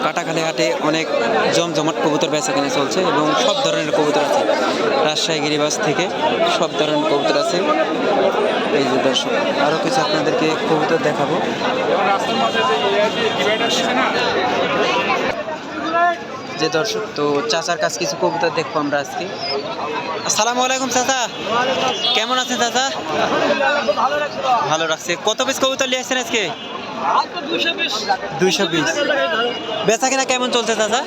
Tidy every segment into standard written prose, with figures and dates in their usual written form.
কাটাখালী হাটে অনেক জমজমাট কবুতর বেচাকেনা চলছে এবং সব ধরনের কবুতর আছে। রাজশাহী গিরিবাস থেকে সব ধরনের কবুতর আছে। এই যে দর্শক, আরও কিছু আপনাদেরকে কবুতর দেখাবো। যে দর্শক, তো চাচার কাছে কিছু কবুতর দেখবো আমরা আজকে। আসসালামু আলাইকুম চাচা, কেমন আছেন চাচা? ভালো রাখছে। কত পিস কবুতর নিয়ে আসছেন আজকে? 220। বেচা কিনা কেমন চলছে চাচা?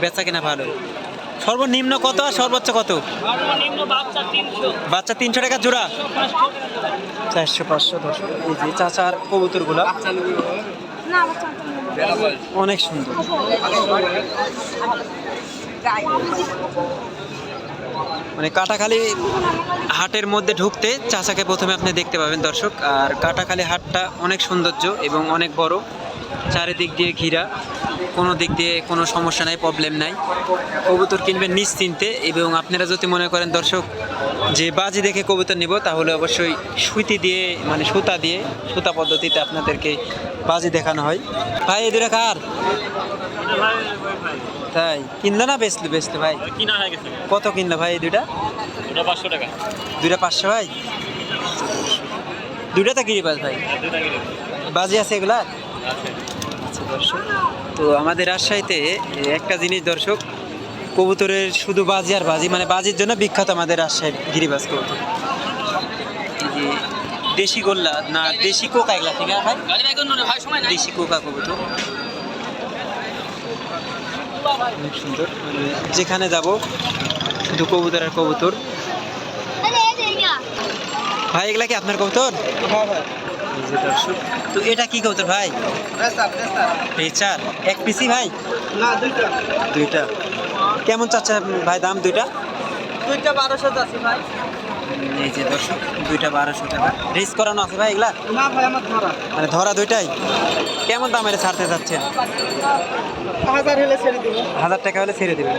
বেচা কিনা ভালো। সর্বনিম্ন কত আর সর্বোচ্চ কত? বাচ্চা 300 টাকা জোড়া, 400-500। দর্শক, এই যে চাচার কবুতরগুলো অনেক সুন্দর। মানে কাটাখালী হাটের মধ্যে ঢুকতে চাচাকে প্রথমে আপনি দেখতে পাবেন দর্শক। আর কাটাখালী হাটটা অনেক সৌন্দর্য এবং অনেক বড়, চারিদিক দিয়ে ঘেরা, কোনো দিক দিয়ে কোনো সমস্যা নাই, প্রবলেম নাই। কবুতর কিনবেন নিশ্চিন্তে। এবং আপনারা যদি মনে করেন দর্শক যে বাজি দেখে কবুতর নিব, তাহলে অবশ্যই সুতি দিয়ে, মানে সুতা পদ্ধতিতে আপনাদেরকে বাজি দেখানো হয়। ভাই এই দুটা কার? তাই কিনলো না বেচলে ভাই? কিনা হয়ে গেছে। কত কিনলো ভাই এই দুটা? 500 টাকা। দুইটা 500 ভাই? দুইটা তো গিরিবাজ ভাই, বাজি আছে এগুলা? আচ্ছা দর্শক, তো আমাদের রাজশাহীতে একটা জিনিস দর্শক, কবুতরের শুধু বাজি আর বাজি, মানে বাজির জন্য বিখ্যাত আমাদের রাজশাহীর গিরিবাজ কবুতর। এই যে দেশি গোল্লা না দেশি কোকা, এগুলা ঠিক আছে ভাই? দেশি কোকা কবুতর অনেক সুন্দর। মানে যেখানে যাব শুধু কবুতর আর কবুতর। ভাই এগুলা কি আপনার কবুতর? এই যে দর্শক, তো এটা কি কবুতর ভাই? পেচার এক পিসি ভাই? না, দুইটা। কেমন চাচ্ছে ভাই দাম? দুইটা 1200 আছে ভাই। এই যে দর্শক, দুইটা 1200 টাকা। রিস্ক করানো আছে ভাই এগুলা? না ভাই, আমার ধরা। মানে ধরা দুইটাই? কেমন দামে ছাড়তে চাচ্ছেন? 1000 হলে ছেড়ে দিব। 1000 টাকা হলে ছেড়ে দেবেন।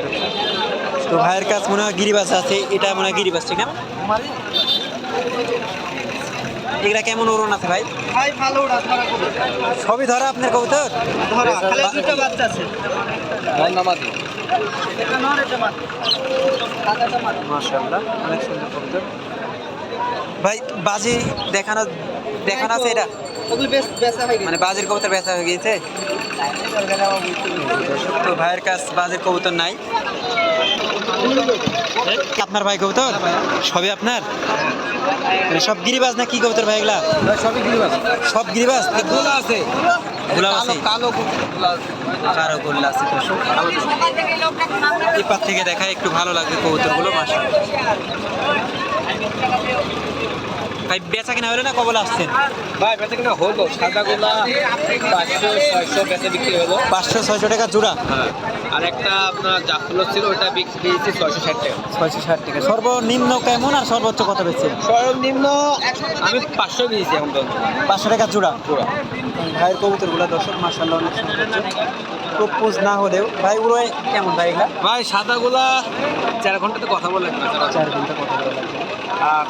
তো ভাইয়ের কাছে মনে হয় গিরিবাস আছে, এটা মনে হয় গিরিবাস, ঠিক না? এগুলা কেমন ওরণ আছে ভাই? ভাই ভালো ওড়া, ধরা করবে। সবই ধরা আপনার কবুতর? ধরা, খালি দুটো বাচ্চা আছে। এটা নর, এটা মাদি। টাকাটা মাদি। মাশাআল্লাহ, অনেক সুন্দর কবুতর। ভাই বাজি দেখানো আছে এটা? ওগুলো বেচা হয়ে গেছে। মানে বাজির কবুতর বেচা হয়ে গিয়েছে। তো ভাইয়ের কাছে বাজির কবুতর নাই। আপনার ভাই কবুতর সবই আপনার? মানে সব গিরিবাজ না কি কবুতর ভাই এগুলা? সবই গিরিবাজ। সব গিরিবাজ? গোলা আছে। গোলাপ আছে? কালো গোলা আছে। কারো গোল্লা আছে। দর্শক, এপার থেকে দেখা একটু ভালো লাগবে কবুতরগুলো। মাশাআল্লাহ ভাই, বেচা কিনা হলো না? কবল আসছেন ভাই বেচা কিনা হলো। সাদা গোলা 500-600 বেচা বিক্রি হলো। 500-600 টাকা জোড়া। হ্যাঁ, আর একটা আপনার জাফলর ছিল, ওটা বিক্রি দিয়েছি 660 টাকা। 660 টাকা। সর্বনিম্ন কেমন আর সর্বোচ্চ কত বেচছে? সর্বনিম্ন আমি 500 দিয়েছি এখন পর্যন্ত। 500 টাকা জোড়া। পুরো ভাইয়ের কবুতরগুলো দর্শক মাশাআল্লাহ অনেক সুন্দর। প্রপোজ না হলেও ভাই উড়োয় কেমন ভাই এগুলা? ভাই সাদা গোলা 4 ঘন্টাতে কথা বলে লাগবে। 4 ঘন্টা কথা বলা লাগবে। আর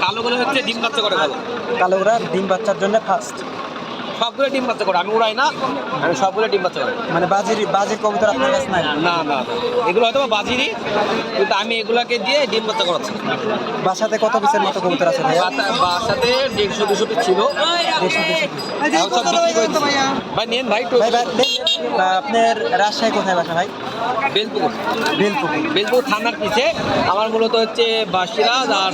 কালো গোলা হচ্ছে ডিম বাচ্চা করে ভালো। কালো ওরা ডিম বাচ্চার জন্য ফার্স্ট। সবগুলো ডিম বাচ্চা করে, আমি উড়াই না, আমি সবগুলো ডিম বাচ্চা করে। মানে বাজির কবুতর আপনার কাছে নাই? না না না, এগুলো হয়তো বাজিরই, কিন্তু আমি এগুলাকে দিয়ে ডিম বাচ্চা করাচ্ছি। বাসাতে কত পিসের মতো কবুতর আছে ভাই? বাসাতে 150-200 পিস ছিল। 150-200 পিস। এখন সব বিক্রি করে দিচ্ছি। ভাই নেন ভাই, ভাই আপনার রাজশাহী কোথায় বাসা ভাই? বেলপুকুর। বেলপুকুর। বেলপুকুর থানার পিছে। আমার মূলত হচ্ছে বাসিরাজ আর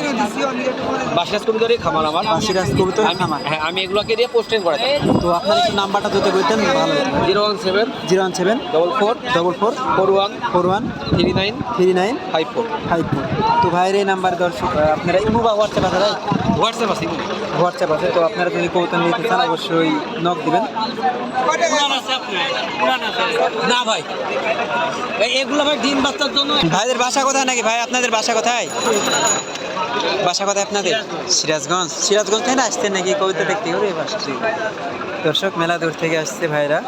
বাসিরাজ কবিতরই খামার আমার। বাসিরাজ কবুতর খামার। হ্যাঁ, আমি এগুলোকে দিয়ে পোস্টিং করাই। তো আপনার একটু নাম্বারটা যদি বলতেন ভালো হতো। 017 017 44 44 41 41 39 39 54। 54। তো ভাইয়ের এই নাম্বার দর্শক, আপনারা ইমো বা হোয়াটসঅ্যাপ আছে ভাই? হোয়াটসঅ্যাপ আছে। হোয়াটসঅ্যাপ আছে। তো আপনারা যদি কবুতর নিতে চান অবশ্যই নক দিবেন। না ভাই, এগুলো ভাই ডিম বাচ্চার জন্য। ভাইদের বাসা কোথায় নাকি ভাই? আপনাদের বাসা কোথায়? বাসা কোথায় আপনাদের? সিরাজগঞ্জ। সিরাজগঞ্জ থেকে না আসছেন নাকি কবিতা দেখতে হবে? দর্শক, মেলা দূর থেকে আসছে ভাইরা।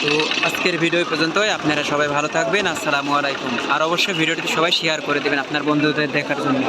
তো আজকের ভিডিও পর্যন্তই। আপনারা সবাই ভালো থাকবেন। আসসালামু আলাইকুম। আর অবশ্যই ভিডিওটি সবাই শেয়ার করে দেবেন আপনার বন্ধুদের দেখার জন্য।